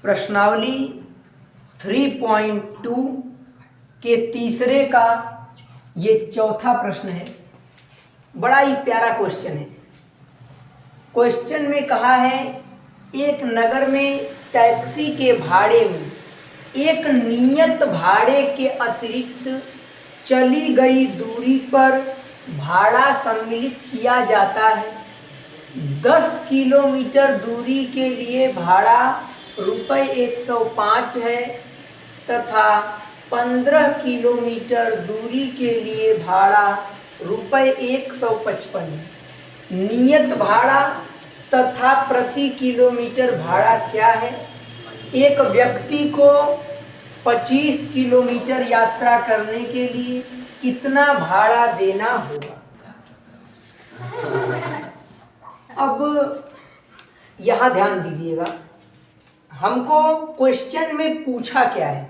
प्रश्नावली 3.2 के तीसरे का ये चौथा प्रश्न है। बड़ा ही प्यारा क्वेश्चन है। क्वेश्चन में कहा है एक नगर में टैक्सी के भाड़े में एक नियत भाड़े के अतिरिक्त चली गई दूरी पर भाड़ा सम्मिलित किया जाता है। 10 किलोमीटर दूरी के लिए भाड़ा ₹105 है तथा 15 किलोमीटर दूरी के लिए भाड़ा ₹155 है। नियत भाड़ा तथा प्रति किलोमीटर भाड़ा क्या है? एक व्यक्ति को 25 किलोमीटर यात्रा करने के लिए कितना भाड़ा देना होगा? अब यहाँ ध्यान दीजिएगा, हमको क्वेश्चन में पूछा क्या है?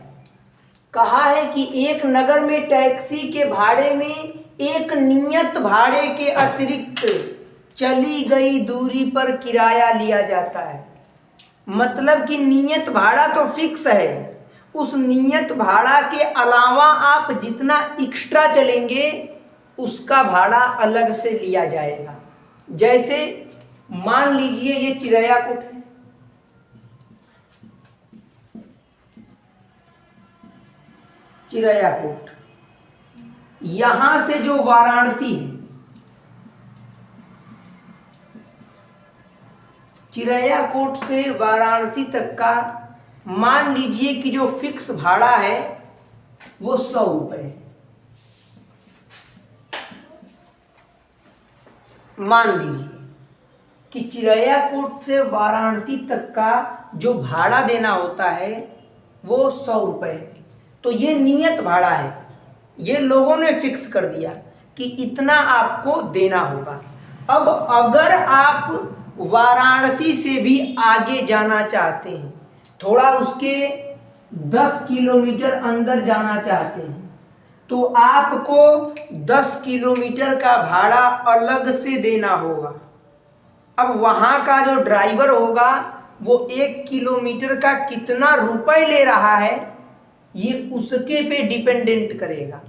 कहा है कि एक नगर में टैक्सी के भाड़े में एक नियत भाड़े के अतिरिक्त चली गई दूरी पर किराया लिया जाता है। मतलब कि नियत भाड़ा तो फिक्स है, उस नियत भाड़ा के अलावा आप जितना एक्स्ट्रा चलेंगे उसका भाड़ा अलग से लिया जाएगा। जैसे मान लीजिए ये चिरैयाकूट है, चिरैयाकूट यहां से जो वाराणसी है, चिरैयाकूट से वाराणसी तक का मान लीजिए कि जो फिक्स भाड़ा है वो 100 रुपये है। मान लीजिए कि चिरैयाकूट से वाराणसी तक का जो भाड़ा देना होता है वो 100 रुपये है। तो ये नियत भाड़ा है, ये लोगों ने फिक्स कर दिया कि इतना आपको देना होगा। अब अगर आप वाराणसी से भी आगे जाना चाहते हैं, थोड़ा उसके 10 किलोमीटर अंदर जाना चाहते हैं, तो आपको 10 किलोमीटर का भाड़ा अलग से देना होगा। अब वहाँ का जो ड्राइवर होगा वो 1 किलोमीटर का कितना रुपए ले रहा है ये उसके पे डिपेंडेंट करेगा।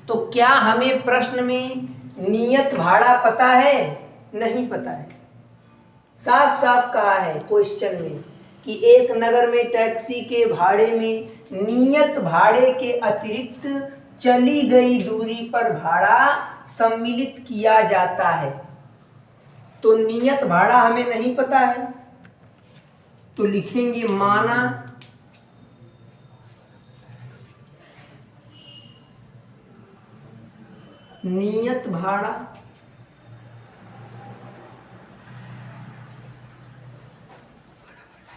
तो क्या हमें प्रश्न में नियत भाड़ा पता है? नहीं पता है। साफ साफ कहा है क्वेश्चन में कि एक नगर में टैक्सी के भाड़े में नियत भाड़े के अतिरिक्त चली गई दूरी पर भाड़ा सम्मिलित किया जाता है। तो नियत भाड़ा हमें नहीं पता है, तो लिखेंगे माना नियत भाड़ा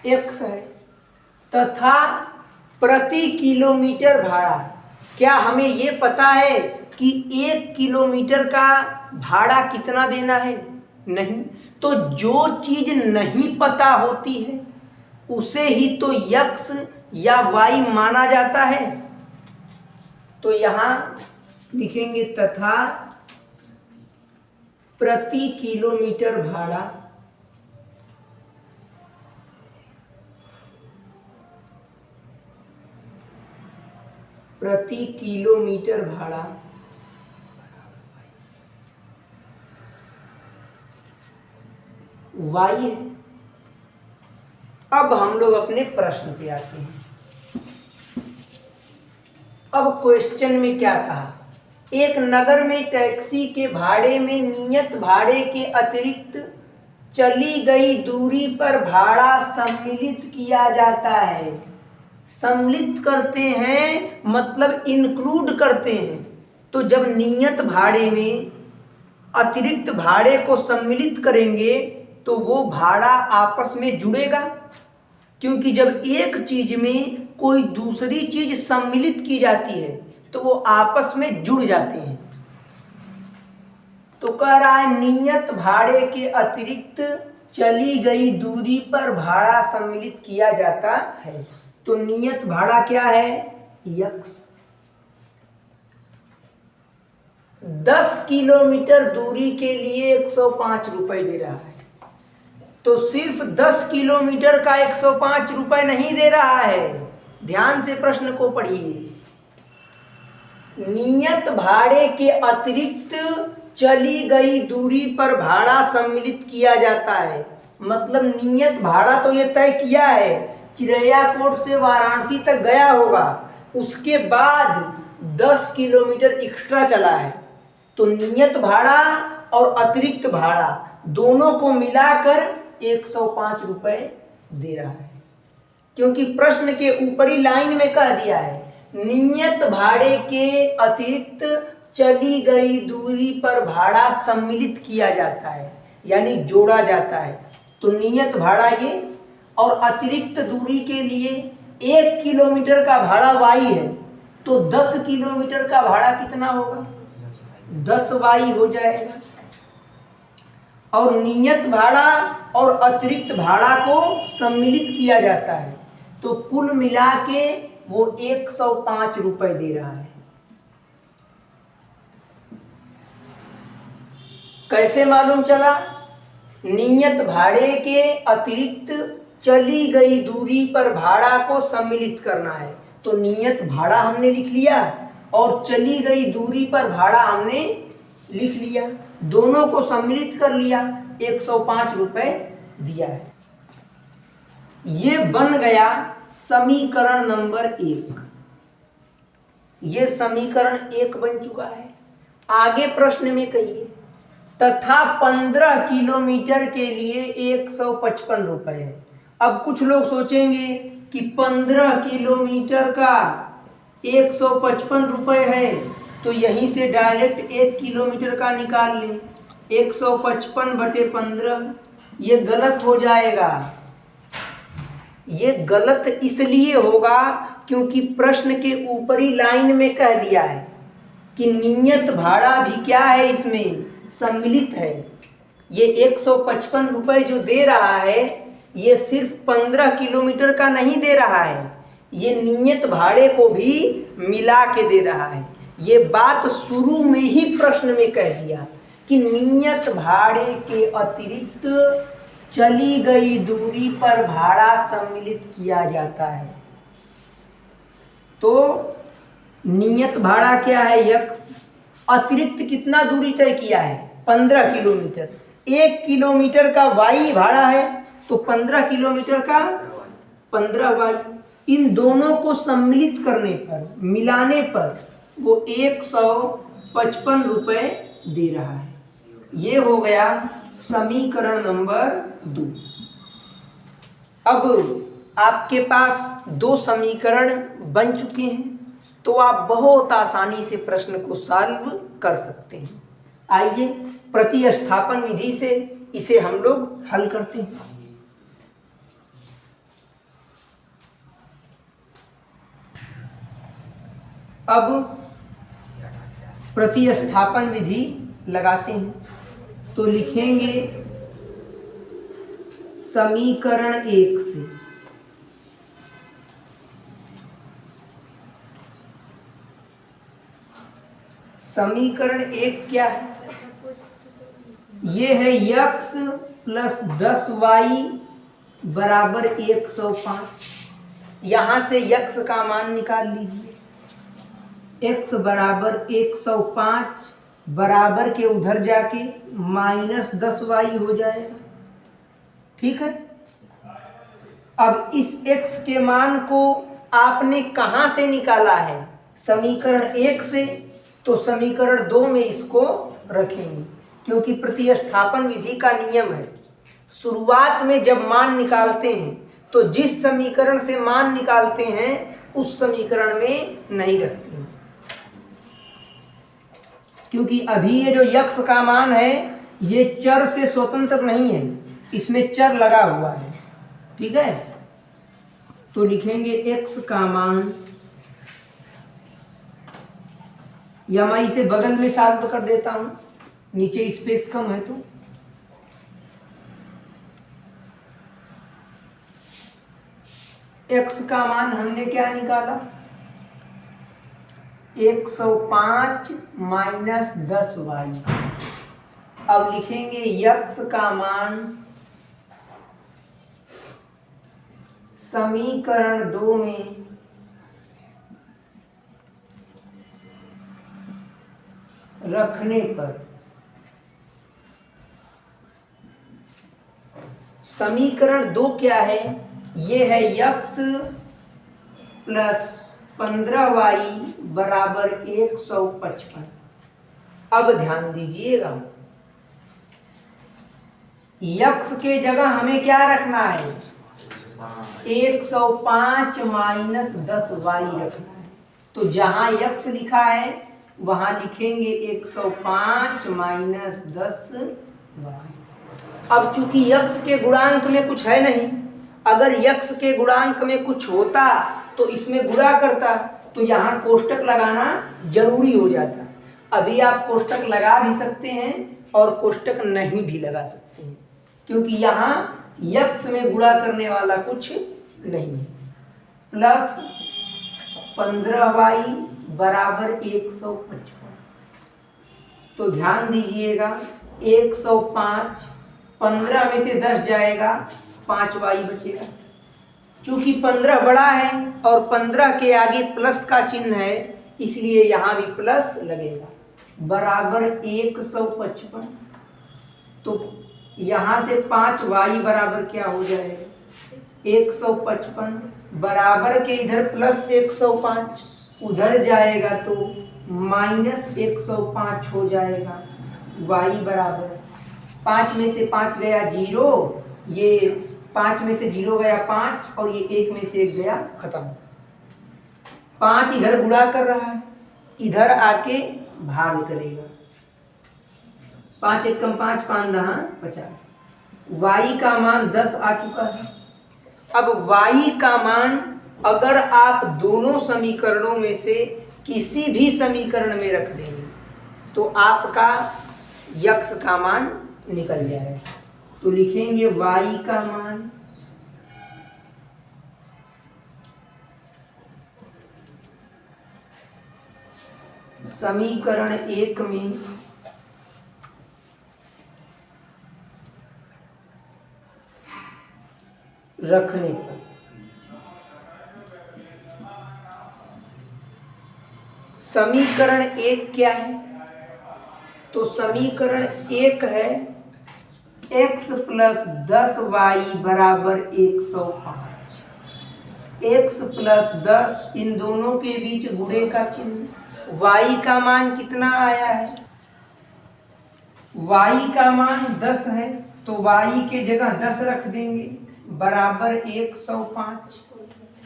X है तथा प्रति किलोमीटर भाड़ा, क्या हमें ये पता है कि 1 किलोमीटर का भाड़ा कितना देना है? नहीं। तो जो चीज नहीं पता होती है उसे ही तो X या Y माना जाता है। तो यहां लिखेंगे तथा प्रति किलोमीटर भाड़ा प्रति किलोमीटर भाड़ा Y है। अब हम लोग अपने प्रश्न पे आते हैं। अब क्वेश्चन में क्या कहा? एक नगर में टैक्सी के भाड़े में नियत भाड़े के अतिरिक्त चली गई दूरी पर भाड़ा सम्मिलित किया जाता है। सम्मिलित करते हैं मतलब इंक्लूड करते हैं। तो जब नियत भाड़े में अतिरिक्त भाड़े को सम्मिलित करेंगे तो वो भाड़ा आपस में जुड़ेगा, क्योंकि जब एक चीज में कोई दूसरी चीज सम्मिलित की जाती है तो वो आपस में जुड़ जाते हैं। तो कह रहा है नियत भाड़े के अतिरिक्त चली गई दूरी पर भाड़ा सम्मिलित किया जाता है। तो नियत भाड़ा क्या है? X। 10 किलोमीटर दूरी के लिए 105 रुपए दे रहा है। तो सिर्फ 10 किलोमीटर का 105 रुपए नहीं दे रहा है। ध्यान से प्रश्न को पढ़िए। नियत भाड़े के अतिरिक्त चली गई दूरी पर भाड़ा सम्मिलित किया जाता है। मतलब नियत भाड़ा तो ये तय किया है, चिरैयाकोट से वाराणसी तक गया होगा, उसके बाद 10 किलोमीटर एक्स्ट्रा चला है, तो नियत भाड़ा और अतिरिक्त भाड़ा दोनों को मिलाकर 105 रुपए दे रहा है। क्योंकि प्रश्न के ऊपरी लाइन में कह दिया है नियत भाड़े के अतिरिक्त चली गई दूरी पर भाड़ा सम्मिलित किया जाता है, यानी जोड़ा जाता है। तो नियत भाड़ा ये और अतिरिक्त दूरी के लिए 1 किलोमीटर का भाड़ा वाई है, तो 10 किलोमीटर का भाड़ा कितना होगा? 10 वाई हो जाएगा। और नियत भाड़ा और अतिरिक्त भाड़ा को सम्मिलित किया जाता है, तो कुल मिला के वो 105 रुपए दे रहा है। कैसे मालूम चला? नियत भाड़े के अतिरिक्त चली गई दूरी पर भाड़ा को सम्मिलित करना है, तो नियत भाड़ा हमने लिख लिया और चली गई दूरी पर भाड़ा हमने लिख लिया, दोनों को सम्मिलित कर लिया, 105 रुपए दिया है। ये बन गया समीकरण नंबर 1। ये समीकरण 1 बन चुका है। आगे प्रश्न में कहिए तथा 15 किलोमीटर के लिए 155 रुपए है। अब कुछ लोग सोचेंगे कि 15 किलोमीटर का 155 रुपए है, तो यहीं से डायरेक्ट 1 किलोमीटर का निकाल लें, 155/15। ये गलत हो जाएगा। ये गलत इसलिए होगा क्योंकि प्रश्न के ऊपरी लाइन में कह दिया है कि नियत भाड़ा भी क्या है, इसमें सम्मिलित है। ये 155 रुपए जो दे रहा है ये सिर्फ 15 किलोमीटर का नहीं दे रहा है, ये नियत भाड़े को भी मिला के दे रहा है। ये बात शुरू में ही प्रश्न में कह दिया कि नियत भाड़े के अतिरिक्त चली गई दूरी पर भाड़ा सम्मिलित किया जाता है। तो नियत भाड़ा क्या है? यक्स। अतिरिक्त कितना दूरी तय किया है? 15 किलोमीटर। 1 किलोमीटर का वाई भाड़ा है, तो 15 किलोमीटर का 15 वाई। इन दोनों को सम्मिलित करने पर, मिलाने पर वो 155 रुपए दे रहा है। ये हो गया समीकरण नंबर 2। अब आपके पास 2 समीकरण बन चुके हैं, तो आप बहुत आसानी से प्रश्न को सॉल्व कर सकते हैं। आइए प्रतिस्थापन विधि से इसे हम लोग हल करते हैं। अब प्रतिस्थापन विधि लगाते हैं, तो लिखेंगे समीकरण 1 से समीकरण 1 क्या है? ये है यक्स प्लस 10y बराबर 105। यहाँ से यक्स का मान निकाल लीजिए। x बराबर 105 बराबर के उधर जाके -10y हो जाएगा। ठीक है। अब इस x के मान को आपने कहाँ से निकाला है? समीकरण 1 से। तो समीकरण 2 में इसको रखेंगे, क्योंकि प्रतिस्थापन विधि का नियम है शुरुआत में जब मान निकालते हैं तो जिस समीकरण से मान निकालते हैं उस समीकरण में नहीं रखते हैं, क्योंकि अभी ये जो यक्स का मान है ये चर से स्वतंत्र नहीं है, इसमें चर लगा हुआ है। ठीक है। तो लिखेंगे x का मान, या मैं इसे बगल में सॉल्व कर देता हूं, नीचे स्पेस कम है तो x का मान हमने क्या निकाला? 105 माइनस 10y। अब लिखेंगे x का मान समीकरण 2 में रखने पर समीकरण 2 क्या है? ये है x प्लस 15y बराबर 155। अब ध्यान दीजिएगा, x के जगह हमें क्या रखना है? 105 माइनस 10y रखना है। तो जहां x लिखा है वहां लिखेंगे 105 माइनस 10y। अब चूंकि x के गुणांक में कुछ है नहीं, अगर x के गुणांक में कुछ होता तो इसमें गुणा करता, तो यहाँ कोष्टक लगाना जरूरी हो जाता। अभी आप कोष्टक लगा भी सकते हैं और कोष्टक नहीं भी लगा सकते हैं, क्योंकि यहाँ x में गुणा करने वाला कुछ नहीं है। प्लस 15y बराबर 155। तो ध्यान दीजिएगा, 105, 15 में से 10 जाएगा, 5y बचेगा। चूंकि 15 बड़ा है और 15 के आगे प्लस का चिन्ह है, इसलिए यहाँ भी प्लस लगेगा, बराबर 155। तो यहाँ से 5y बराबर क्या हो जाएगा? 155 बराबर के इधर प्लस 105, उधर जाएगा तो माइनस 105 हो जाएगा। y बराबर 5 में से 5 गया 0, ये 5 में से 0 गया 5 और ये 1 में से 1 गया, खत्म। 5 इधर गुणा कर रहा है, इधर आके भाग करेगा। 5 एक कम 5, 5 दहा 50। y का मान 10 आ चुका है। अब y का मान अगर आप दोनों समीकरणों में से किसी भी समीकरण में रख देंगे तो आपका x का मान निकल जाएगा। तो लिखेंगे y का मान समीकरण 1 में रखने पर समीकरण 1 क्या है? तो समीकरण 1 है x प्लस 10y बराबर 105। x प्लस 10, इन दोनों के बीच गुणे का चिन्ह। y का मान कितना आया है? y का मान 10 है, तो y के जगह 10 रख देंगे, बराबर 105।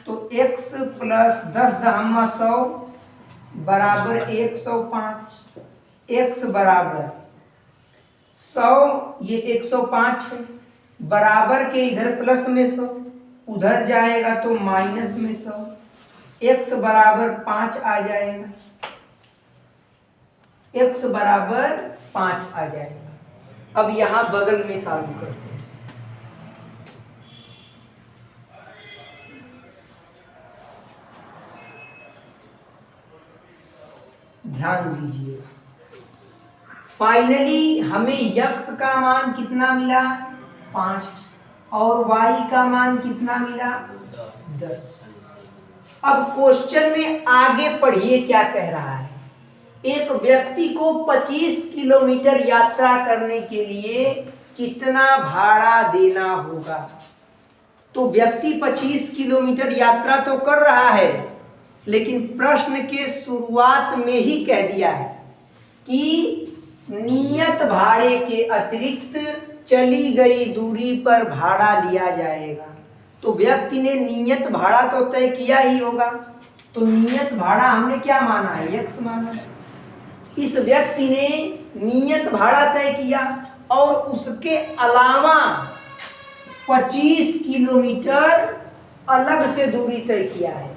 तो x प्लस 10 दहमा 100 बराबर 105। x बराबर 100, ये 105 है, बराबर के इधर प्लस में 100, उधर जाएगा तो माइनस में 100, x बराबर 5 आ जाएगा, x बराबर 5 आ जाएगा। अब यहाँ बगल में चालू करते हैं। ध्यान दीजिए, फाइनली हमें x का मान कितना मिला? 5, और y का मान कितना मिला? 10। अब क्वेश्चन में आगे पढ़िए क्या कह रहा है। एक व्यक्ति को 25 किलोमीटर यात्रा करने के लिए कितना भाड़ा देना होगा? तो व्यक्ति 25 किलोमीटर यात्रा तो कर रहा है, लेकिन प्रश्न के शुरुआत में ही कह दिया है कि नियत भाड़े के अतिरिक्त चली गई दूरी पर भाड़ा लिया जाएगा। तो व्यक्ति ने नियत भाड़ा तो तय किया ही होगा, तो नियत भाड़ा हमने क्या माना है? x माना। इस व्यक्ति ने नियत भाड़ा तय किया और उसके अलावा 25 किलोमीटर अलग से दूरी तय किया है।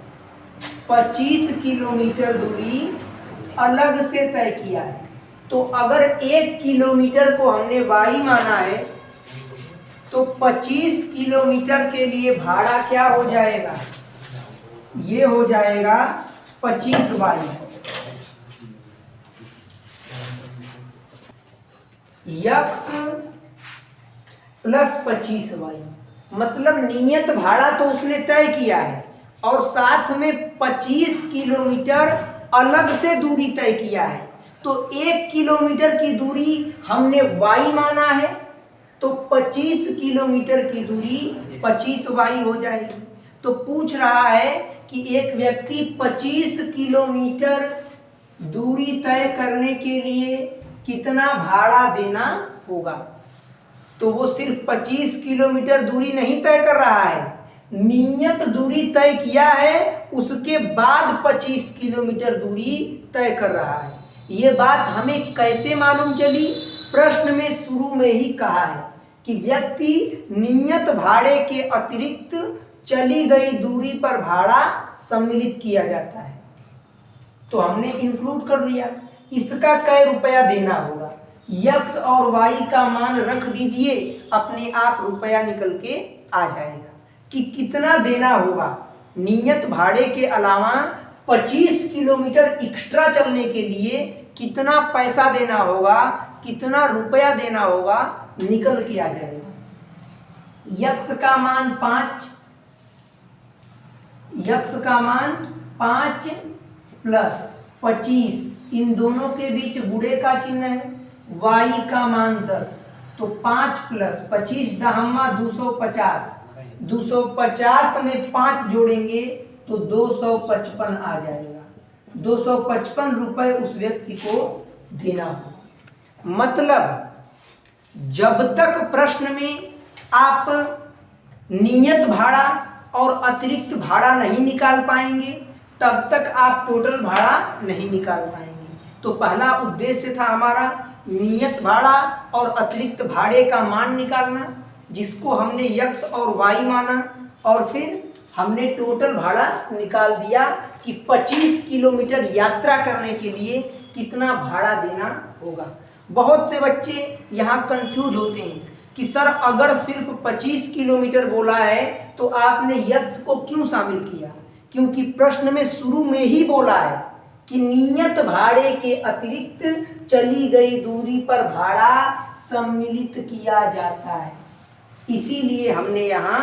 25 किलोमीटर दूरी अलग से तय किया है। तो अगर 1 किलोमीटर को हमने y माना है, तो 25 किलोमीटर के लिए भाड़ा क्या हो जाएगा? ये हो जाएगा 25y। x प्लस 25y, मतलब नियत भाड़ा तो उसने तय किया है और साथ में 25 किलोमीटर अलग से दूरी तय किया है। तो 1 किलोमीटर की दूरी हमने y माना है, तो 25 किलोमीटर की दूरी 25y हो जाएगी। तो पूछ रहा है कि एक व्यक्ति 25 किलोमीटर दूरी तय करने के लिए कितना भाड़ा देना होगा। तो वो सिर्फ 25 किलोमीटर दूरी नहीं तय कर रहा है, नियत दूरी तय किया है, उसके बाद 25 किलोमीटर दूरी तय कर रहा है। ये बात हमें कैसे मालूम चली? प्रश्न में शुरू में ही कहा है कि व्यक्ति नियत भाड़े के अतिरिक्त चली गई दूरी पर भाड़ा सम्मिलित किया जाता है। तो हमने इंक्लूड कर दिया। इसका कै रुपया देना होगा, x और y का मान रख दीजिए, अपने आप रुपया निकल के आ जाएगा कि कितना देना होगा। नियत भाड़े के अलावा 25 किलोमीटर एक्स्ट्रा चलने के लिए कितना पैसा देना होगा, कितना रुपया देना होगा, निकल के आ जाएगा। x का मान 5, x का मान 5 प्लस 25, इन दोनों के बीच गुणे का चिन्ह है, y का मान 10, तो 5 प्लस 25 दहम्मा 250, 250 में 5 जोड़ेंगे तो 255 आ जाएगा। 255 रुपए उस व्यक्ति को देना होगा। मतलब जब तक प्रश्न में आप नियत भाड़ा और अतिरिक्त भाड़ा नहीं निकाल पाएंगे, तब तक आप टोटल भाड़ा नहीं निकाल पाएंगे। तो पहला उद्देश्य था हमारा नियत भाड़ा और अतिरिक्त भाड़े का मान निकालना, जिसको हमने x और y माना, और फिर हमने टोटल भाड़ा निकाल दिया कि 25 किलोमीटर यात्रा करने के लिए कितना भाड़ा देना होगा। बहुत से बच्चे यहाँ कंफ्यूज होते हैं कि सर अगर सिर्फ 25 किलोमीटर बोला है तो आपने x को क्यों शामिल किया? क्योंकि प्रश्न में शुरू में ही बोला है कि नियत भाड़े के अतिरिक्त चली गई दूरी पर भाड़ा सम्मिलित किया जाता है, इसीलिए हमने यहाँ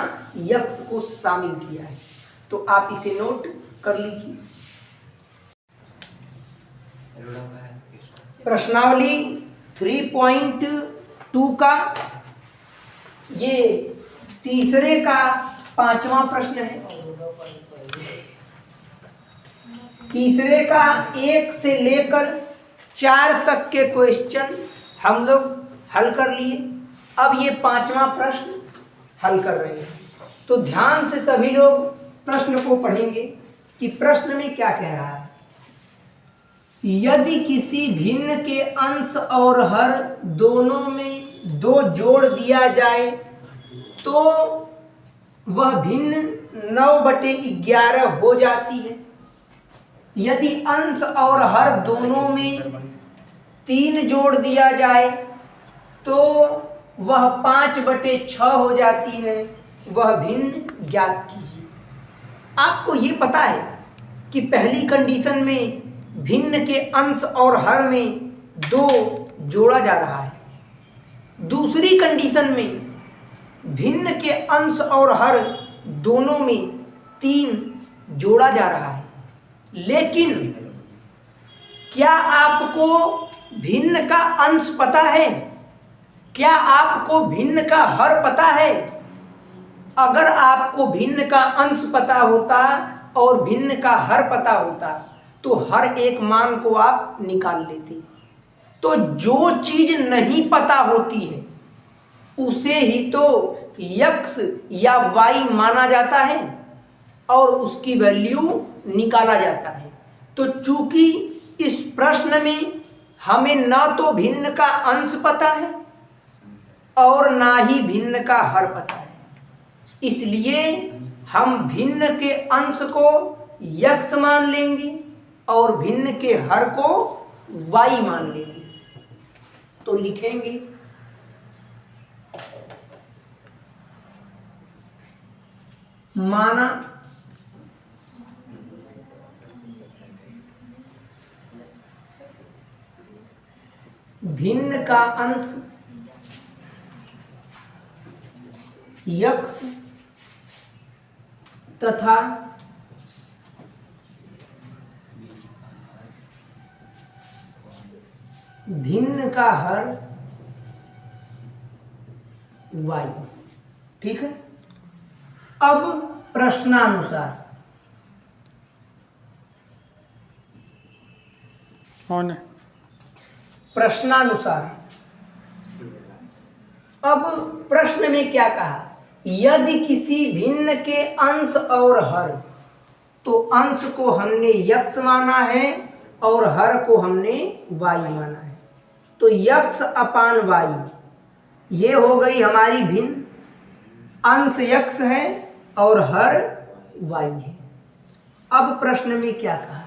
x को शामिल किया है। तो आप इसे नोट कर लीजिए। प्रश्नावली 3.2 का ये तीसरे का 5वां प्रश्न है। तीसरे का 1 से लेकर 4 तक के क्वेश्चन हम लोग हल कर लिए। अब ये 5वां प्रश्न हल कर रहे हैं, तो ध्यान से सभी लोग प्रश्न को पढ़ेंगे कि प्रश्न में क्या कह रहा है। यदि किसी भिन्न के अंश और हर दोनों में 2 जोड़ दिया जाए तो वह भिन्न 9/11 हो जाती है। यदि अंश और हर दोनों में 3 जोड़ दिया जाए तो वह 5/6 हो जाती है। वह भिन्न ज्ञात कीजिए। आपको ये पता है कि पहली कंडीशन में भिन्न के अंश और हर में 2 जोड़ा जा रहा है, दूसरी कंडीशन में भिन्न के अंश और हर दोनों में 3 जोड़ा जा रहा है। लेकिन क्या आपको भिन्न का अंश पता है? क्या आपको भिन्न का हर पता है? अगर आपको भिन्न का अंश पता होता और भिन्न का हर पता होता तो हर एक मान को आप निकाल लेते। तो जो चीज नहीं पता होती है उसे ही तो x या y माना जाता है और उसकी वैल्यू निकाला जाता है। तो चूंकि इस प्रश्न में हमें ना तो भिन्न का अंश पता है और ना ही भिन्न का हर पता है, इसलिए हम भिन्न के अंश को x मान लेंगे और भिन्न के हर को y मान लेंगे। तो लिखेंगे माना भिन्न का अंश यक्स तथा भिन्न का हर y। ठीक है। अब प्रश्नानुसार अब प्रश्न में क्या कहा, यदि किसी भिन्न के अंश और हर, तो अंश को हमने यक्स माना है और हर को हमने वाई माना है। तो यक्स अपान वाई ये हो गई हमारी भिन्न, अंश यक्स है और हर वाई है। अब प्रश्न में क्या कहा,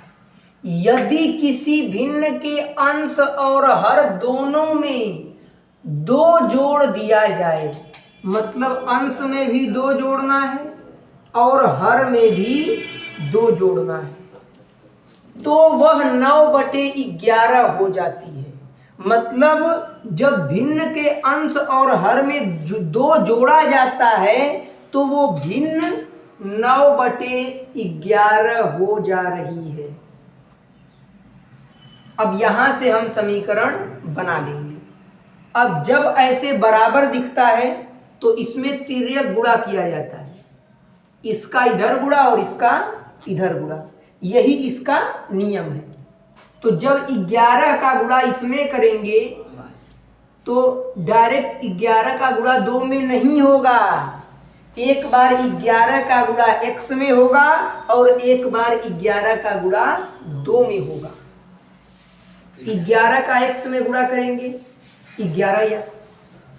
यदि किसी भिन्न के अंश और हर दोनों में दो जोड़ दिया जाए, मतलब अंश में भी दो जोड़ना है और हर में भी दो जोड़ना है, तो वह 9/11 हो जाती है। मतलब जब भिन्न के अंश और हर में दो जोड़ा जाता है तो वो भिन्न 9/11 हो जा रही है। अब यहां से हम समीकरण बना लेंगे। अब जब ऐसे बराबर दिखता है तो इसमें तिर्यक गुणा किया जाता है, इसका इधर गुणा और इसका इधर गुणा, यही इसका नियम है। तो जब 11 का गुणा इसमें करेंगे तो डायरेक्ट 11 का गुणा 2 में नहीं होगा, एक बार 11 का गुणा x में होगा और एक बार 11 का गुणा 2 में होगा। 11 का x में गुणा करेंगे 11x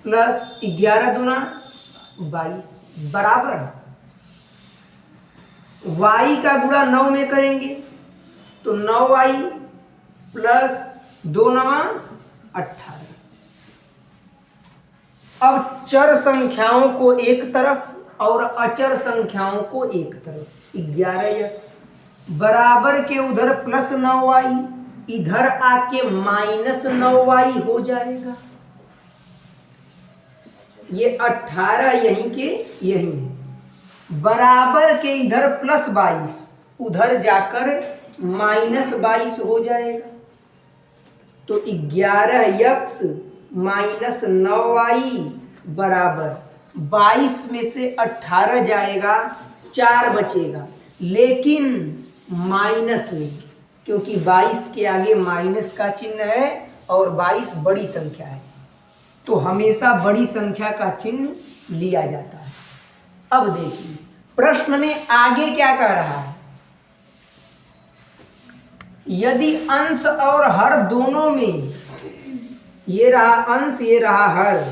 प्लस 11 दूना 22 बराबर y का गुणा 9 में करेंगे तो 9y प्लस 2 9 18। अब चर संख्याओं को एक तरफ और अचर संख्याओं को एक तरफ, 11x बराबर के उधर प्लस 9y, इधर आके माइनस 9y हो जाएगा। ये 18 यहीं के यहीं है, बराबर के इधर प्लस 22, उधर जाकर माइनस 22 हो जाएगा। तो 11x माइनस 9y बराबर 22 में से 18 जाएगा, 4 बचेगा, लेकिन माइनस में, क्योंकि 22 के आगे माइनस का चिन्ह है और 22 बड़ी संख्या है, तो हमेशा बड़ी संख्या का चिन्ह लिया जाता है। अब देखिए प्रश्न में आगे क्या कह रहा है, यदि अंश और हर दोनों में, ये रहा अंश ये रहा हर,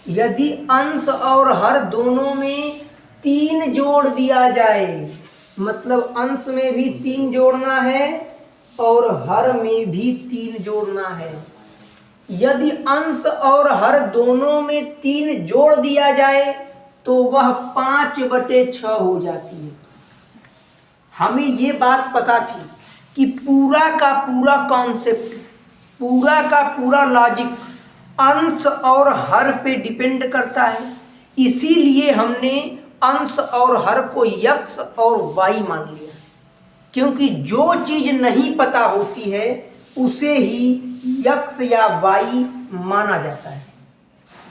यदि अंश और हर दोनों में 3 जोड़ दिया जाए, मतलब अंश में भी 3 जोड़ना है और हर में भी 3 जोड़ना है। यदि अंश और हर दोनों में 3 जोड़ दिया जाए तो वह 5/6 हो जाती है। हमें ये बात पता थी कि पूरा का पूरा कॉन्सेप्ट, पूरा का पूरा लॉजिक अंश और हर पे डिपेंड करता है, इसीलिए हमने अंश और हर को यक्स और वाई मान लिया, क्योंकि जो चीज नहीं पता होती है उसे ही यक्स या वाई माना जाता है।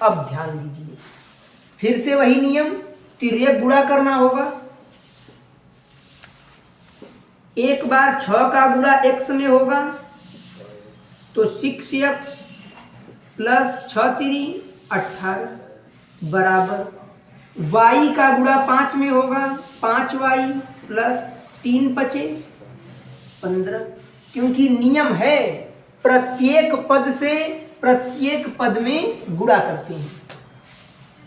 अब ध्यान दीजिए, फिर से वही नियम, तिर्यक गुणा करना होगा। एक बार 6 का गुणा x में होगा तो 6x प्लस 6 3 18 बराबर y का गुणा 5 में होगा, 5y प्लस 3 5 15, क्योंकि नियम है प्रत्येक पद से प्रत्येक पद में गुणा करते हैं।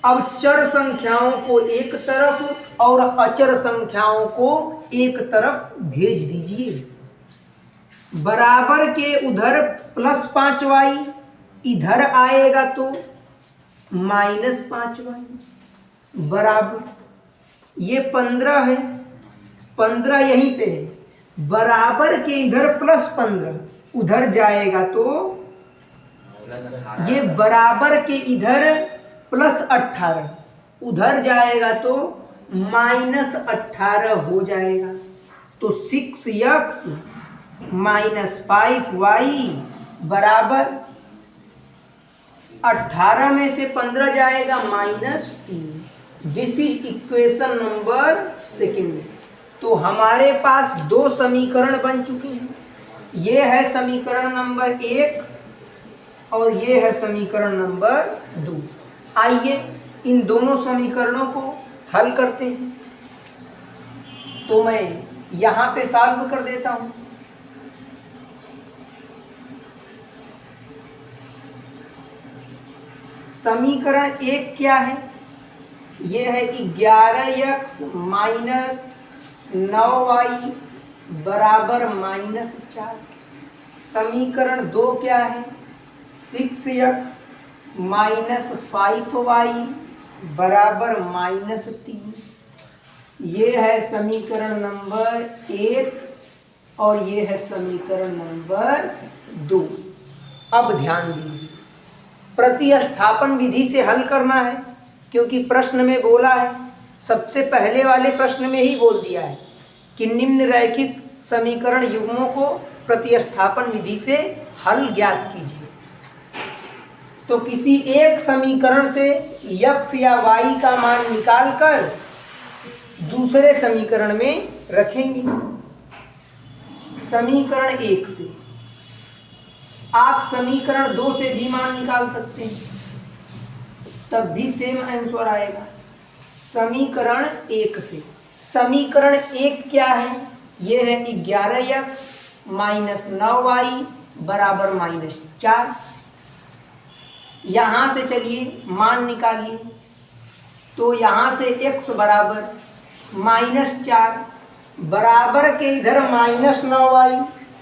अब चर संख्याओं को एक तरफ और अचर संख्याओं को एक तरफ भेज दीजिए। बराबर के उधर प्लस 5y, इधर आएगा तो माइनस 5y बराबर ये 15 है, 15 यहीं पे है, बराबर के इधर प्लस 15, उधर जाएगा तो ये बराबर के इधर प्लस 18, उधर जाएगा तो -18 हो जाएगा। तो 6x - 5y बराबर 18 में से 15 जाएगा -3। This is equation number second. तो हमारे पास दो समीकरण बन चुके हैं। ये है समीकरण नंबर 1 और ये है समीकरण नंबर 2। आइए इन दोनों समीकरणों को हल करते हैं। तो मैं यहां पे सॉल्व कर देता हूं। समीकरण 1 क्या है? ये है 11x - 9y बराबर -4। समीकरण 2 क्या है? 6x - 5y बराबर -3। ये है समीकरण नंबर 1 और ये है समीकरण नंबर 2। अब ध्यान दीजिए, प्रतिस्थापन विधि से हल करना है, क्योंकि प्रश्न में बोला है, सबसे पहले वाले प्रश्न में ही बोल दिया है कि निम्न रैखिक समीकरण युग्मों को प्रतिस्थापन विधि से हल ज्ञात कीजिए। तो किसी एक समीकरण से x या y का मान निकालकर दूसरे समीकरण में रखेंगे। समीकरण 1 से आप समीकरण 2 से भी मान निकाल सकते हैं, तब भी सेम आंसर आएगा। समीकरण 1 से, समीकरण 1 क्या है? यह है 11x - 9y बराबर -4। यहां से चलिए मान निकालिए। तो यहां से x बराबर -4 बराबर के इधर -9y,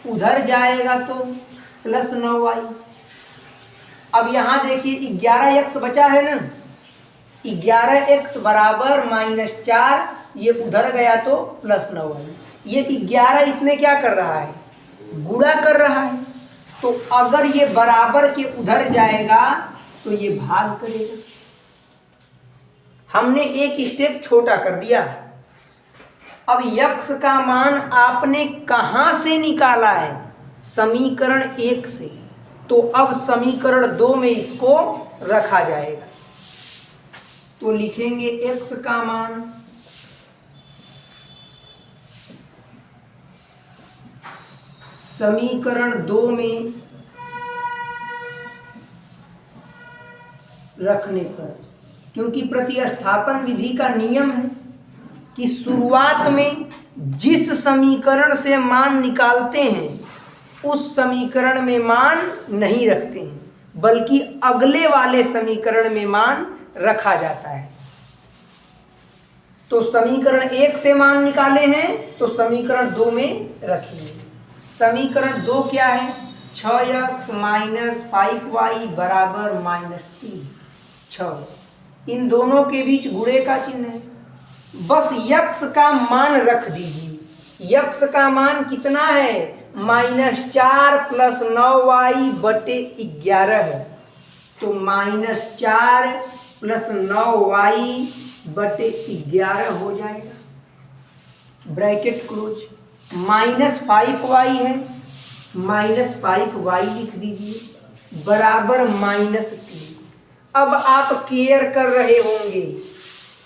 उधर जाएगा तो +9y। अब यहां देखिए 11x बचा है ना, 11x बराबर -4, ये उधर गया तो +9y। ये 11 इसमें क्या कर रहा है? गुणा कर रहा है। तो अगर ये बराबर के उधर जाएगा तो ये भाग करेगा। हमने एक स्टेप छोटा कर दिया। अब x का मान आपने कहां से निकाला है? समीकरण 1 से। तो अब समीकरण 2 में इसको रखा जाएगा। तो लिखेंगे x का मान समीकरण 2 में रखने पर, क्योंकि प्रतिस्थापन विधि का नियम है कि शुरुआत में जिस समीकरण से मान निकालते हैं उस समीकरण में मान नहीं रखते हैं, बल्कि अगले वाले समीकरण में मान रखा जाता है। तो समीकरण 1 से मान निकाले हैं तो समीकरण 2 में रखेंगे। समीकरण 2 क्या है? 6x - 5y बराबर -3। 6 इन दोनों के बीच गुणे का चिन्ह है। बस x का मान रख दीजिए। x का मान कितना है? -4 + 9y बटे 11 है। तो -4 + 9y बटे 11 हो जाएगा। Bracket close. -5y है, -5y लिख दीजिए बराबर -3। अब आप केयर कर रहे होंगे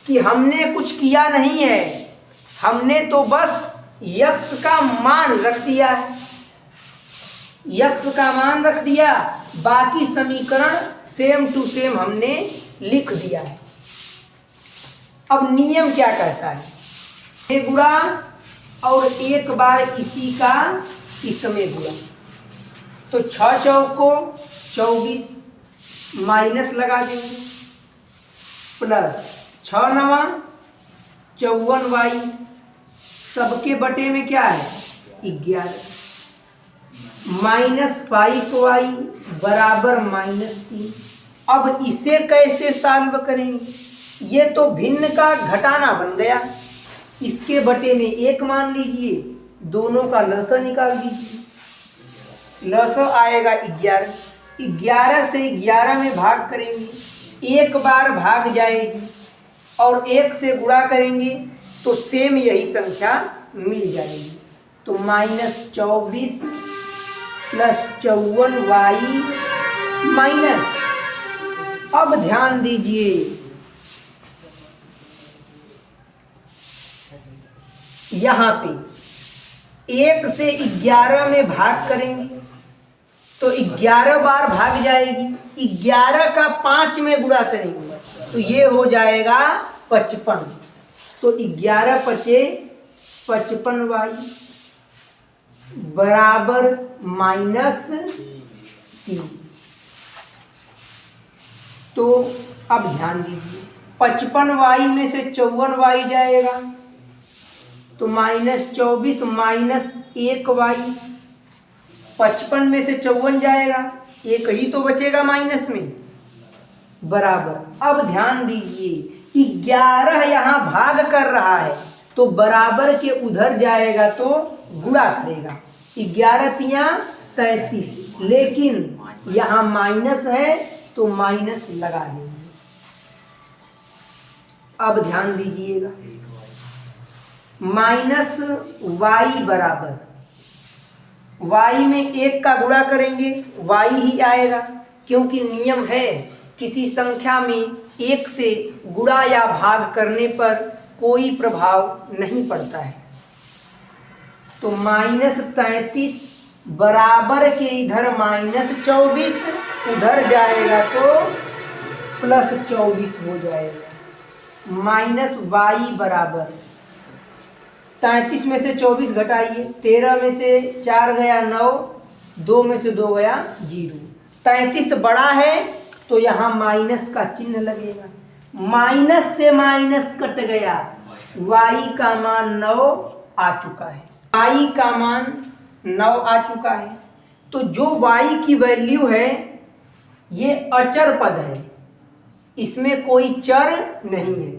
कि हमने कुछ किया नहीं है, हमने तो बस x का मान रख दिया है। x का मान रख दिया, बाकी समीकरण सेम टू सेम हमने लिख दिया है। अब नियम क्या कहता है? ये गुणा और एक बार इसी का इसमें गुणा। तो 6 चौको 24 माइनस लगा देंगे, प्लस 6 9 54y, सबके बटे में क्या है? 11 -5y बराबर -3। अब इसे कैसे सॉल्व करेंगे? ये तो भिन्न का घटाना बन गया। इसके बटे में 1 मान लीजिए, दोनों का लसा निकाल दीजिए। लसा आएगा 11। 11 से 11 में भाग करेंगे, एक बार भाग जाएगी और 1 से गुणा करेंगे तो सेम यही संख्या मिल जाएगी। तो -24 + 54y माइनस, अब ध्यान दीजिए, यहाँ पे 1 से 11 में भाग करेंगे तो 11 बार भाग जाएगी। 11 का 5 में गुणा करेंगे तो ये हो जाएगा 55। तो 11 × 5 = 55y बराबर -3। तो अब ध्यान दीजिए, 55y में से 54y जाएगा तो -24 - 1y, 55 में से 54 जाएगा, एक ही तो बचेगा माइनस में, बराबर। अब ध्यान दीजिए, 11 यहाँ भाग कर रहा है तो बराबर के उधर जाएगा तो गुणा करेगा, 11 तिया 33, लेकिन यहाँ माइनस है तो माइनस लगा देंगे। अब ध्यान दीजिएगा, -y बराबर, y में 1 का गुणा करेंगे y ही आएगा, क्योंकि नियम है किसी संख्या में 1 से गुणा या भाग करने पर कोई प्रभाव नहीं पड़ता है। तो -33 बराबर के इधर -24, उधर जाएगा तो +24 हो जाएगा। -y बराबर, 33 में से 24 घटाइए, 13 में से 4 गया 9, 2 में से 2 गया 0। 33 बड़ा है तो यहाँ माइनस का चिन्ह लगेगा, माइनस से माइनस कट गया, y का मान 9 आ चुका है, y का मान 9 आ चुका है। तो जो y की वैल्यू है ये अचर पद है, इसमें कोई चर नहीं है।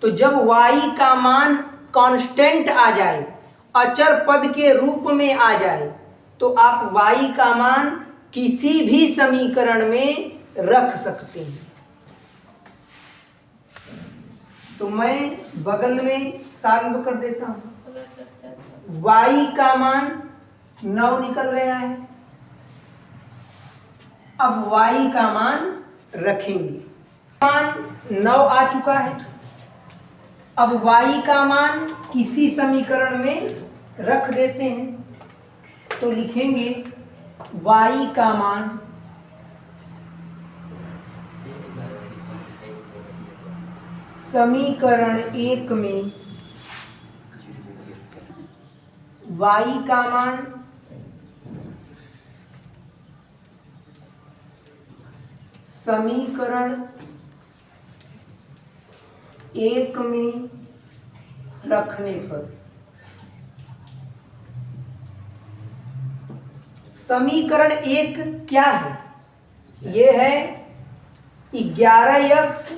तो जब y का मान कांस्टेंट आ जाए, अचर पद के रूप में आ जाए, तो आप y का मान किसी भी समीकरण में रख सकते हैं। तो मैं बगल में सॉल्व कर देता हूं। y का मान 9 निकल गया है, अब y का मान रखेंगे, मान 9 आ चुका है, अब y का मान किसी समीकरण में रख देते हैं। तो लिखेंगे y का मान समीकरण 1 में, y का मान समीकरण 1 में रखने पर, समीकरण 1 क्या है? ये है 11x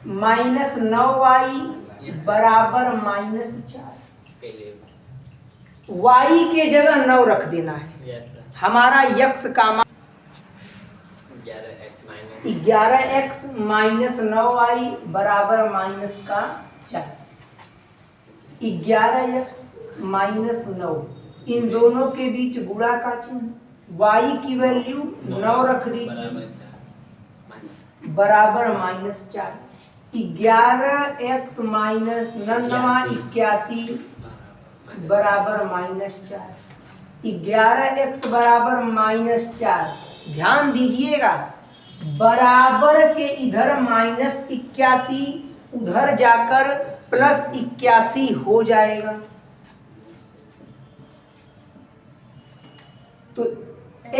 - 9y बराबर -4। y के जगह 9 रख देना है। हमारा x का मान 11x - 9y बराबर -4। 11x - 9, इन दोनों के बीच गुणा का चिन्ह, y की वैल्यू 9 रख दीजिए बराबर -4। 11x - 9 81 बराबर -4। 11x बराबर -4। ध्यान दीजिएगा, बराबर के इधर -81, उधर जाकर +81 हो जाएगा। तो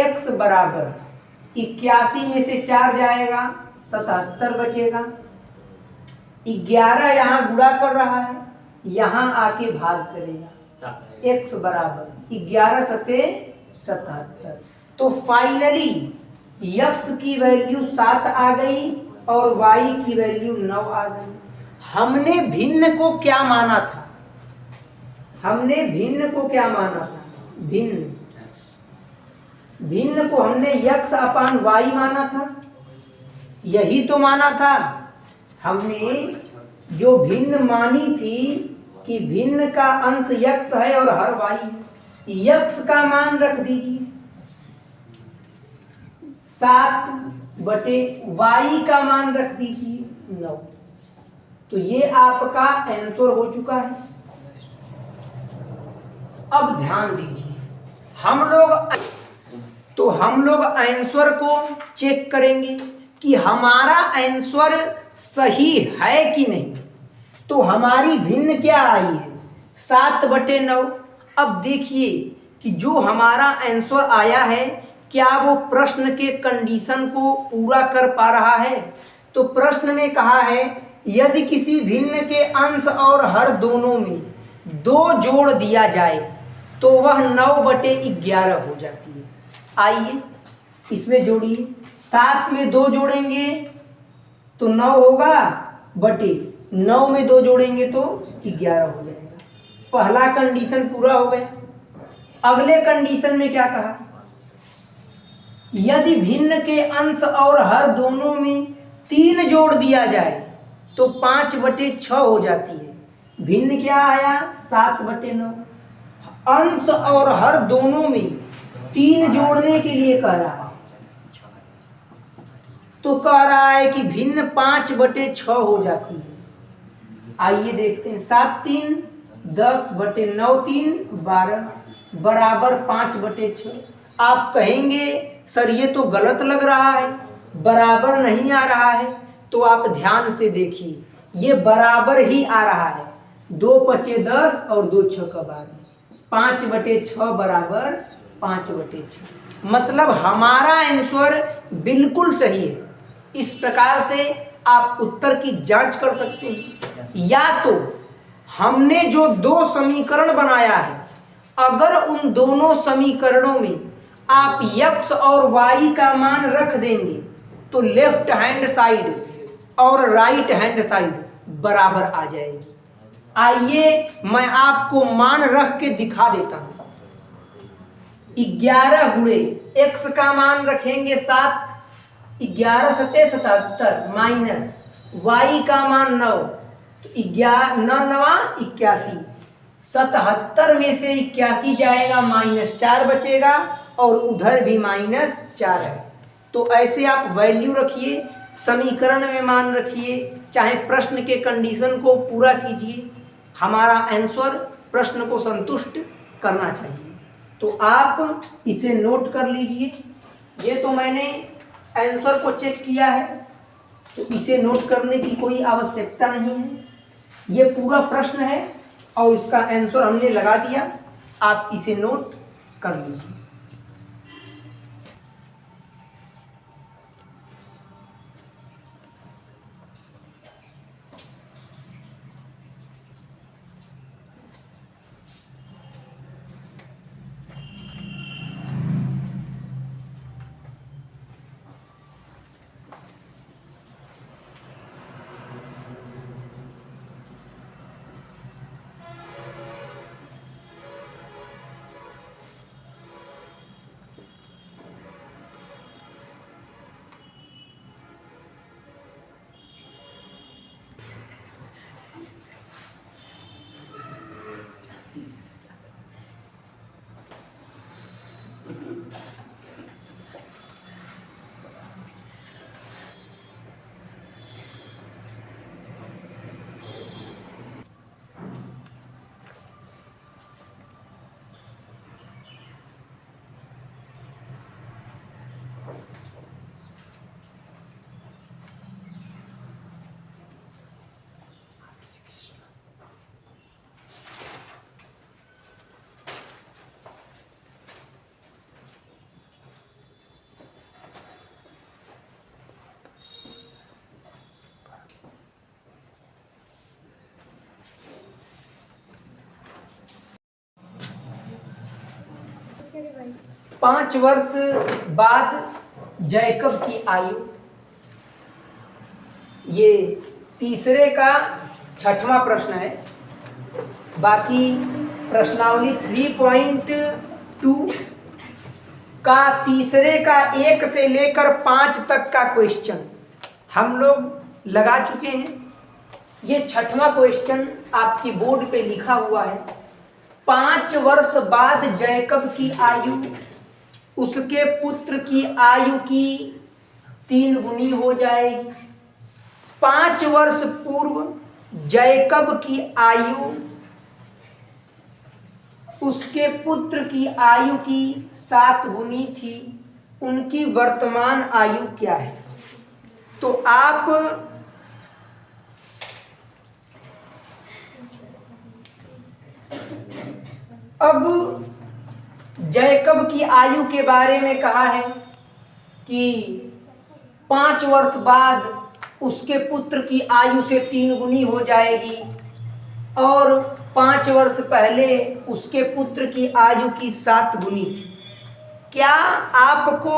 x बराबर 81 में से 4 जाएगा, 77 बचेगा। 11 यहाँ गुणा कर रहा है, यहाँ आके भाग करेगा, x बराबर 11 × 77। तो फाइनली x की वैल्यू 7 आ गई और y की वैल्यू 9 आ गई। हमने भिन्न को क्या माना था? हमने भिन्न को क्या माना था? भिन्न को हमने x/y माना था, यही तो माना था। हमने जो भिन्न मानी थी कि भिन्न का अंश x है और हर y है, x का मान रख दीजिए 7/y का मान रख दीजिए 9। तो ये आपका आंसर हो चुका है। अब ध्यान दीजिए, हम लोग आंसर को चेक करेंगे कि हमारा आंसर सही है कि नहीं। तो हमारी भिन्न क्या आई है 7/9। अब देखिए कि जो हमारा आंसर आया है क्या वो प्रश्न के कंडीशन को पूरा कर पा रहा है। तो प्रश्न में कहा है यदि किसी भिन्न के अंश और हर दोनों में 2 जोड़ दिया जाए तो वह 9/11 हो जाती है। आइए इसमें जोड़िए, 7 में 2 जोड़ेंगे तो 9 होगा, बटे 9 में 2 जोड़ेंगे तो 11 हो जाएगा। पहला कंडीशन पूरा हो गया। अगले कंडीशन में क्या कहा, यदि भिन्न के अंश और हर दोनों में 3 जोड़ दिया जाए तो 5/6 हो जाती है। भिन्न क्या आया 7/9। अंश और हर दोनों में 3 जोड़ने के लिए कह रहा है, तो कह रहा है कि भिन्न 5/6 हो जाती है। आइए देखते हैं, 7 3 10/9 3 12 बराबर 5/6। आप कहेंगे सर ये तो गलत लग रहा है, बराबर नहीं आ रहा है। तो आप ध्यान से देखिए, ये बराबर ही आ रहा है। 2 5 10 और 2 6 का 12, 5/6 बराबर 5/6। मतलब हमारा आंसर बिल्कुल सही है। इस प्रकार से आप उत्तर की जांच कर सकते हैं। या तो हमने जो 2 समीकरण बनाया है, अगर उन दोनों समीकरणों में आप x और y का मान रख देंगे तो लेफ्ट हैंड साइड और राइट हैंड साइड बराबर आ जाएगी। आइए मैं आपको मान रख के दिखा देता हूं। 11 गुणे x का मान रखेंगे 7, 11 7 77 माइनस y का मान 9, तो 9 81, 77 में से 81 जाएगा, -4 बचेगा और उधर भी -4 है। तो ऐसे आप वैल्यू रखिए, समीकरण में मान रखिए, चाहे प्रश्न के कंडीशन को पूरा कीजिए। हमारा आंसर प्रश्न को संतुष्ट करना चाहिए। तो आप इसे नोट कर लीजिए। ये तो मैंने आंसर को चेक किया है, तो इसे नोट करने की कोई आवश्यकता नहीं है। ये पूरा प्रश्न है और इसका आंसर हमने लगा दिया। आप इसे नोट कर लीजिए। पांच वर्ष बाद जैकब की आयु। ये तीसरे का 6वां प्रश्न है। बाकी प्रश्नावली 3.2 का तीसरे का 1 से लेकर 5 तक का क्वेश्चन हम लोग लगा चुके हैं। ये 6वां क्वेश्चन आपकी बोर्ड पे लिखा हुआ है। 5 वर्ष बाद जैकब की आयु उसके पुत्र की आयु की 3 गुनी हो जाएगी। 5 वर्ष पूर्व जैकब की आयु उसके पुत्र की आयु की 7 गुनी थी। उनकी वर्तमान आयु क्या है? तो आप अब जैकब की आयु के बारे में कहा है कि 5 वर्ष बाद उसके पुत्र की आयु से 3 गुनी हो जाएगी और 5 वर्ष पहले उसके पुत्र की आयु की 7 गुनी थी। क्या आपको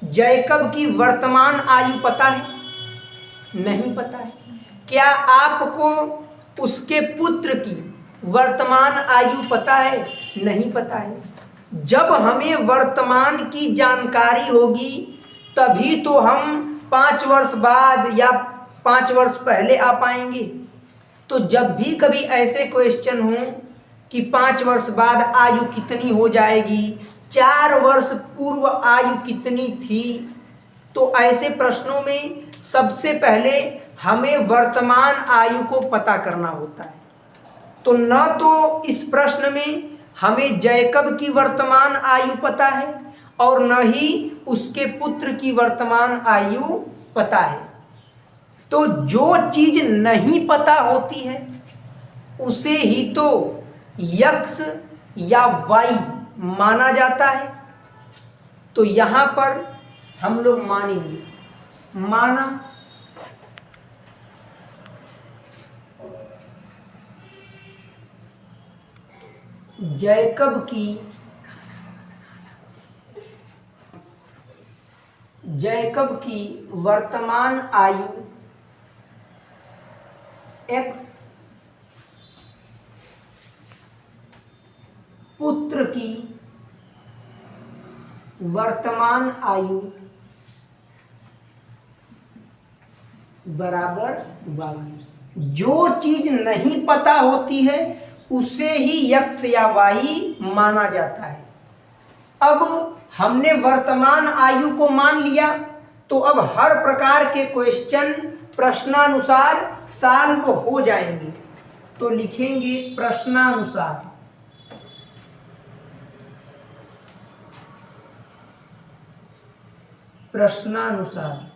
जैकब की वर्तमान आयु पता है? नहीं पता है। क्या आपको उसके पुत्र की वर्तमान आयु पता है? नहीं पता है। जब हमें वर्तमान की जानकारी होगी तभी तो हम 5 वर्ष बाद या 5 वर्ष पहले आ पाएंगे। तो जब भी कभी ऐसे क्वेश्चन हों कि 5 वर्ष बाद आयु कितनी हो जाएगी, 4 वर्ष पूर्व आयु कितनी थी, तो ऐसे प्रश्नों में सबसे पहले हमें वर्तमान आयु को पता करना होता है। तो न तो इस प्रश्न में हमें जैकब की वर्तमान आयु पता है और न ही उसके पुत्र की वर्तमान आयु पता है। तो जो चीज नहीं पता होती है उसे ही तो यक्ष या वाई माना जाता है। तो यहां पर हम लोग मानेंगे, माना जैकब की वर्तमान आयु x, पुत्र की वर्तमान आयु बराबर y। जो चीज नहीं पता होती है उसे ही x या y माना जाता है। अब हमने वर्तमान आयु को मान लिया तो अब हर प्रकार के क्वेश्चन प्रश्नानुसार सॉल्व हो जाएंगे। तो लिखेंगे प्रश्नानुसार। प्रश्नानुसार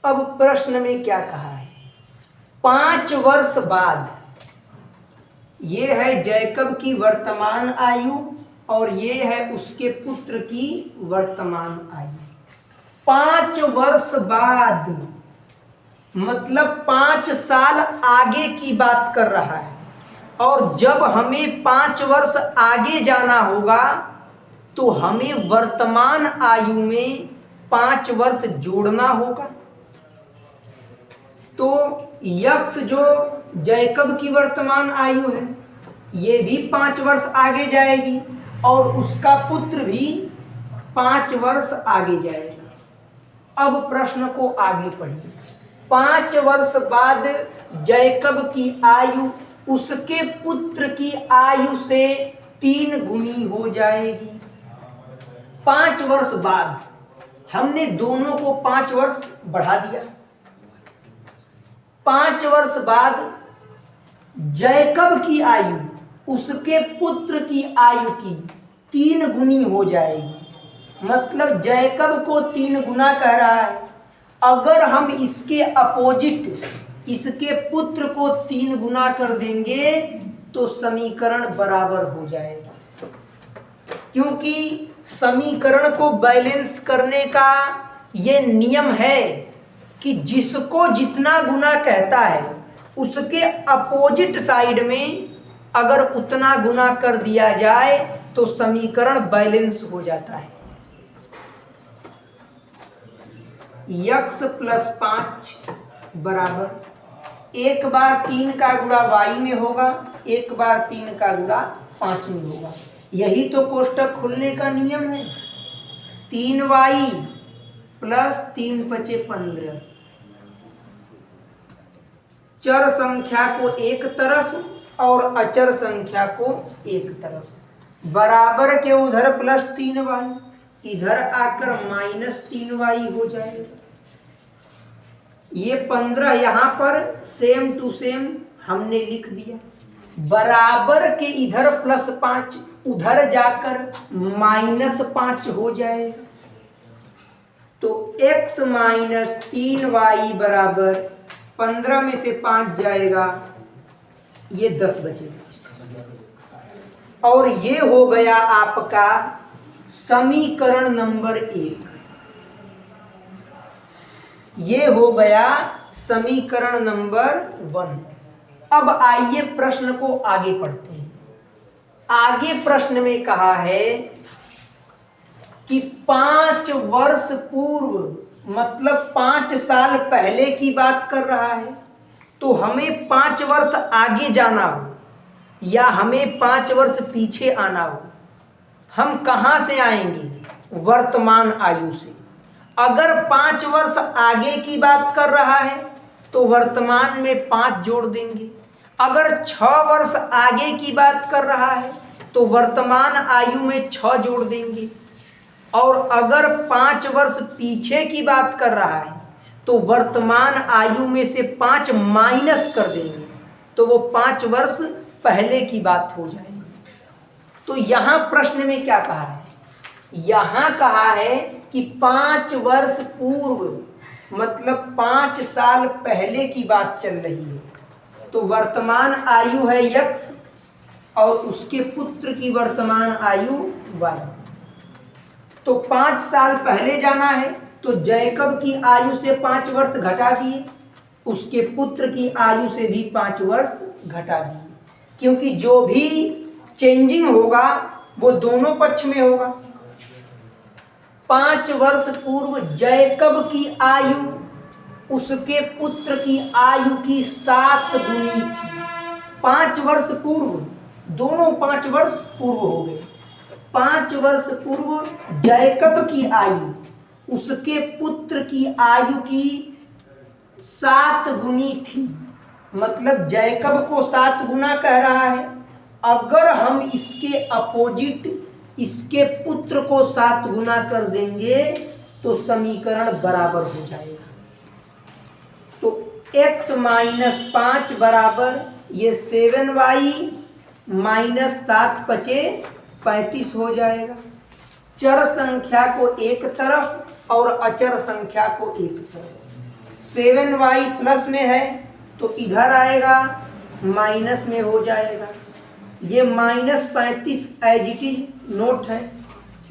अब प्रश्न में क्या कहा है? 5 वर्ष बाद, ये है जैकब की वर्तमान आयु और ये है उसके पुत्र की वर्तमान आयु। 5 वर्ष बाद मतलब 5 साल आगे की बात कर रहा है। और जब हमें 5 वर्ष आगे जाना होगा तो हमें वर्तमान आयु में 5 वर्ष जोड़ना होगा। तो यक्ष जो जैकब की वर्तमान आयु है ये भी 5 वर्ष आगे जाएगी और उसका पुत्र भी 5 वर्ष आगे जाएगा। अब प्रश्न को आगे पढ़िए। 5 वर्ष बाद जैकब की आयु उसके पुत्र की आयु से 3 गुनी हो जाएगी। 5 वर्ष बाद हमने दोनों को 5 वर्ष बढ़ा दिया। 5 वर्ष बाद जैकब की आयु उसके पुत्र की आयु की 3 गुनी हो जाएगी। मतलब जैकब को 3 गुना कह रहा है। अगर हम इसके अपोजिट इसके पुत्र को 3 गुना कर देंगे तो समीकरण बराबर हो जाएगा। क्योंकि समीकरण को बैलेंस करने का ये नियम है कि जिसको जितना गुना कहता है उसके अपोजिट साइड में अगर उतना गुना कर दिया जाए तो समीकरण बैलेंस हो जाता है। x + 5 बराबर 1 बार 3 का गुणा y में होगा, 1 बार 3 का गुणा 5 में होगा। यही तो कोष्टक खुलने का नियम है। 3y प्लस 3 पचे 15, चर संख्या को एक तरफ और अचर संख्या को एक तरफ, बराबर के उधर प्लस 3y, इधर आकर माइनस 3y हो जाएगा। ये 15 यहां पर सेम टू सेम हमने लिख दिया, बराबर के इधर प्लस 5, उधर जाकर माइनस 5 हो जाएगा। तो x माइनस 3y बराबर 15 में से 5 जाएगा, ये 10 बचेगा। और ये हो गया आपका समीकरण नंबर 1। ये हो गया समीकरण नंबर 1। अब आइए प्रश्न को आगे पढ़ते हैं। आगे प्रश्न में कहा है कि 5 वर्ष पूर्व, मतलब 5 साल पहले की बात कर रहा है। तो हमें 5 वर्ष आगे जाना हो या हमें 5 वर्ष पीछे आना हो, हम कहां से आएंगे? वर्तमान आयु से। अगर 5 वर्ष आगे की बात कर रहा है तो वर्तमान में 5 जोड़ देंगे। अगर 6 वर्ष आगे की बात कर रहा है तो वर्तमान आयु में 6 जोड़ देंगे। और अगर 5 वर्ष पीछे की बात कर रहा है तो वर्तमान आयु में से 5 माइनस कर देंगे, तो वो 5 वर्ष पहले की बात हो जाएगी। तो यहां प्रश्न में क्या कहा है? यहां कहा है कि 5 वर्ष पूर्व, मतलब 5 साल पहले की बात चल रही है। तो वर्तमान आयु है x और उसके पुत्र की वर्तमान आयु y। तो 5 साल पहले जाना है तो जैकब की आयु से 5 वर्ष घटा दिए, उसके पुत्र की आयु से भी 5 वर्ष घटा दिए, क्योंकि जो भी चेंजिंग होगा वो दोनों पक्ष में होगा। 5 वर्ष पूर्व जैकब की आयु उसके पुत्र की आयु की 7 गुनी थी। 5 वर्ष पूर्व, दोनों 5 वर्ष पूर्व हो गए। 5 वर्ष पूर्व जैकब की आयु उसके पुत्र की आयु की 7 गुनी थी, मतलब जैकब को 7 गुना कह रहा है। अगर हम इसके अपोजिट इसके पुत्र को 7 गुना कर देंगे तो समीकरण बराबर हो जाएगा। तो x माइनस 5 बराबर ये 7y माइनस 7 पचे 35 हो जाएगा। चर संख्या को एक तरफ और अचर संख्या को एक तरफ। 7y प्लस में है तो इधर आएगा, माइनस में हो जाएगा। ये minus 35 as it is note है,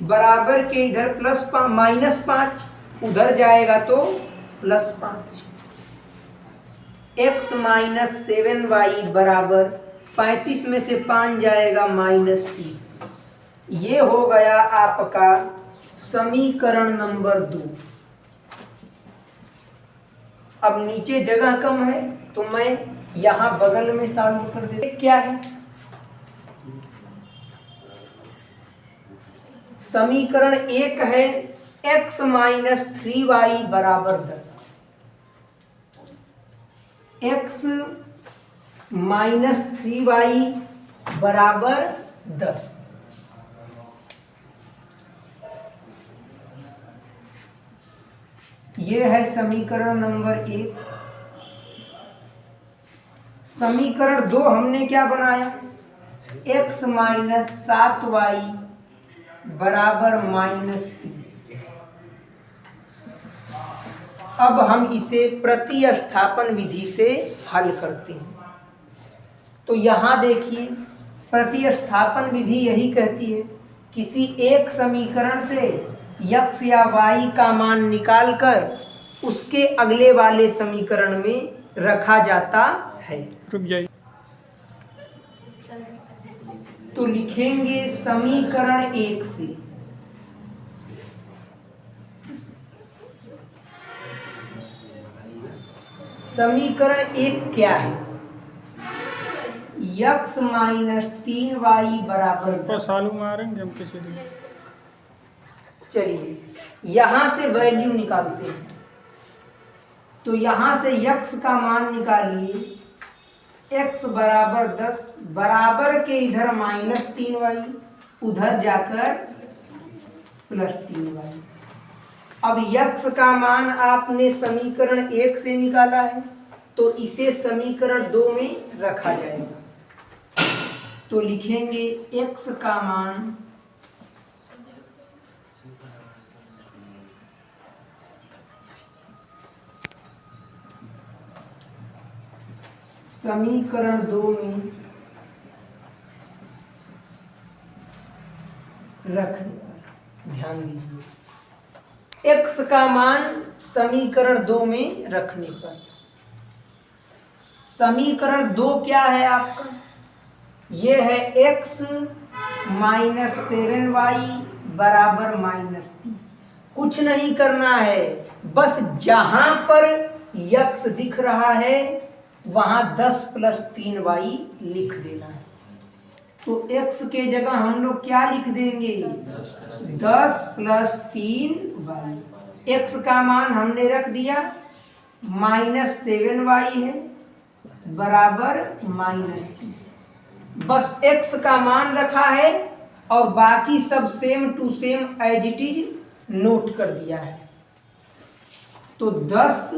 बराबर के इधर प्लस माइनस 5, उधर जाएगा तो प्लस 5। x माइनस 7y बराबर 35 में से 5 जाएगा माइनस 30। ये हो गया आपका समीकरण नंबर 2। अब नीचे जगह कम है तो मैं यहां बगल में सॉल्व कर दे। क्या है समीकरण 1 है x माइनस 3y बराबर 10। x माइनस 3y बराबर 10। ये है समीकरण नंबर 1। समीकरण 2 हमने क्या बनाया? x माइनस 7y बराबर माइनस 30। अब हम इसे प्रतिस्थापन विधि से हल करते हैं। तो यहाँ देखिए, प्रतिस्थापन विधि यही कहती है किसी एक समीकरण से x या y का मान निकालकर उसके अगले वाले समीकरण में रखा जाता है। रुक जाइए। तो लिखेंगे समीकरण 1 से समीकरण 1 क्या है? x माइनस 3y बराबर 10। सालू मारेंगे हम किसी दिन। चलिए यहां से वैल्यू निकालते हैं। तो यहां से x का मान निकालिए, x बराबर 10 बराबर के इधर माइनस 3y, उधर जाकर प्लस 3y। अब x का मान आपने समीकरण 1 से निकाला है, तो इसे समीकरण 2 में रखा जाएगा। तो लिखेंगे x का मान समीकरण 2 में रखने पर, ध्यान दीजिए, x का मान समीकरण 2 में रखने पर, समीकरण 2 क्या है आपका? ये है x माइनस 7y बराबर माइनस 30। कुछ नहीं करना है, बस जहां पर x दिख रहा है वहां 10 प्लस 3y लिख देना है। तो x के जगह हम लोग क्या लिख देंगे? 10 प्लस 3y। x का मान हमने रख दिया माइनस 7y है बराबर माइनस 30। बस x का मान रखा है और बाकी सब same to same as it is note कर दिया है। तो 10,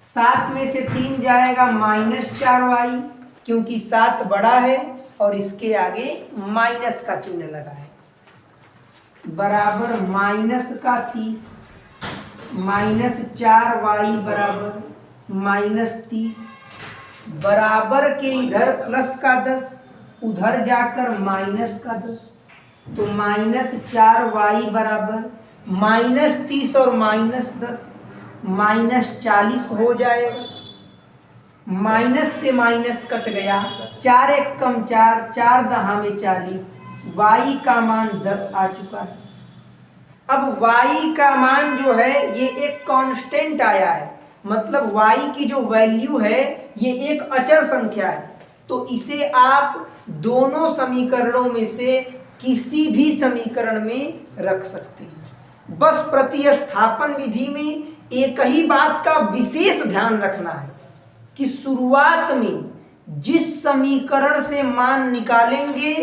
7 में से 3 जाएगा माइनस 4y, क्योंकि 7 बड़ा है और इसके आगे माइनस का चिन्ह लगा है, बराबर माइनस का 30, माइनस 4y बराबर माइनस 30, बराबर के इधर प्लस का 10, उधर जाकर माइनस का 10। तो माइनस 4y बराबर माइनस 30 और माइनस 10 माइनस 40 हो जाएगा। माइनस से माइनस कट गया, 4 एक कम 4, 4 दहा में 40, y का मान 10 आ चुका है। अब y का मान जो है ये एक कांस्टेंट आया है, मतलब y की जो वैल्यू है ये एक अचर संख्या है। तो इसे आप दोनों समीकरणों में से किसी भी समीकरण में रख सकते हैं। बस प्रतिस्थापन विधि में एक ही बात का विशेष ध्यान रखना है कि शुरुआत में जिस समीकरण से मान निकालेंगे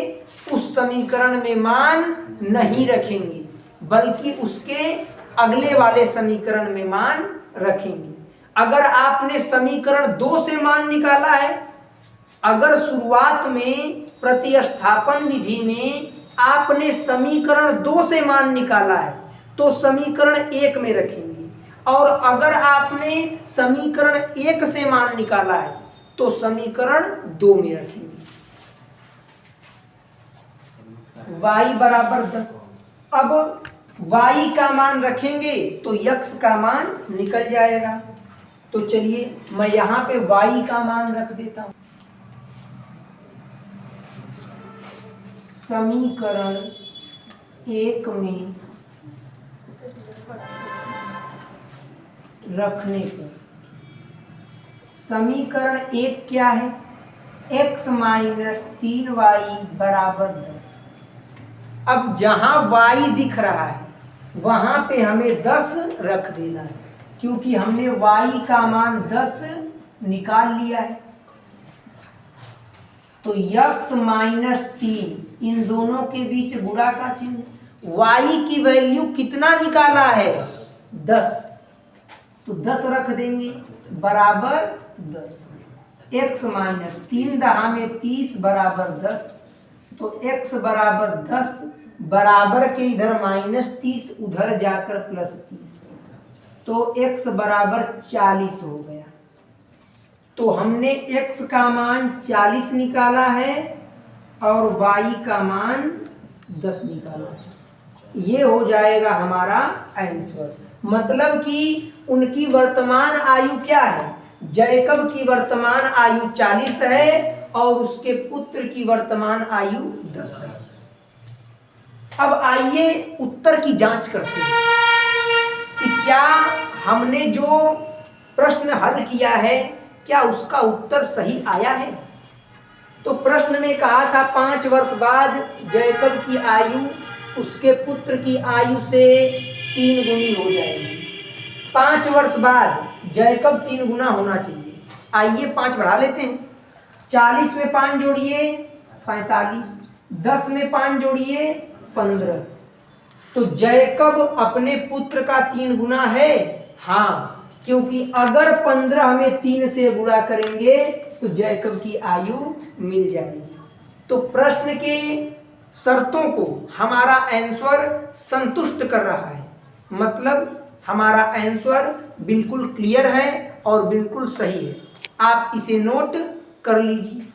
उस समीकरण में मान नहीं रखेंगे, बल्कि उसके अगले वाले समीकरण में मान रखेंगे। अगर आपने समीकरण 2 से मान निकाला है, अगर शुरुआत में प्रतिस्थापन विधि में आपने समीकरण 2 से मान निकाला है तो समीकरण 1 में रखेंगे, और अगर आपने समीकरण 1 से मान निकाला है तो समीकरण 2 में रखेंगे। y बराबर 10। अब y का मान रखेंगे तो x का मान निकल जाएगा। तो चलिए मैं यहां पे y का मान रख देता हूं। समीकरण 1 में रखने पर, समीकरण 1 क्या है? x माइनस 3y बराबर 10। अब जहां y दिख रहा है वहां पे हमें 10 रख देना है, क्योंकि हमने y का मान 10 निकाल लिया है। तो x माइनस 3, इन दोनों के बीच गुणा का चिन्ह। y की वैल्यू कितना निकाला है? 10, तो 10 रख देंगे बराबर 10। x माइनस 3 दहा में 30 बराबर 10, तो x बराबर 10, बराबर के इधर माइनस 30, उधर जाकर प्लस 30, तो x बराबर 40 हो गया। तो हमने x का मान 40 निकाला है और y का मान 10 निकाला है। ये हो जाएगा हमारा आंसर। मतलब कि उनकी वर्तमान आयु क्या है? जैकब की वर्तमान आयु 40 है और उसके पुत्र की वर्तमान आयु 10 है। अब आइए उत्तर की जांच करते हैं कि क्या हमने जो प्रश्न हल किया है क्या उसका उत्तर सही आया है। तो प्रश्न में कहा था 5 वर्ष बाद जैकब की आयु उसके पुत्र की आयु से 3 गुनी हो जाएगी। 5 वर्ष बाद जैकब 3 गुना होना चाहिए। आइए 5 बढ़ा लेते हैं। 40 में 5 जोड़िए 45, 10 में 5 जोड़िए 15। तो जैकब अपने पुत्र का 3 गुना है। हाँ, क्योंकि अगर 15 में 3 से गुणा करेंगे तो जैकब की आयु मिल जाएगी। तो प्रश्न के शर्तों को हमारा आंसर संतुष्ट कर रहा है, मतलब हमारा आंसर बिल्कुल क्लियर है और बिल्कुल सही है। आप इसे नोट कर लीजिए।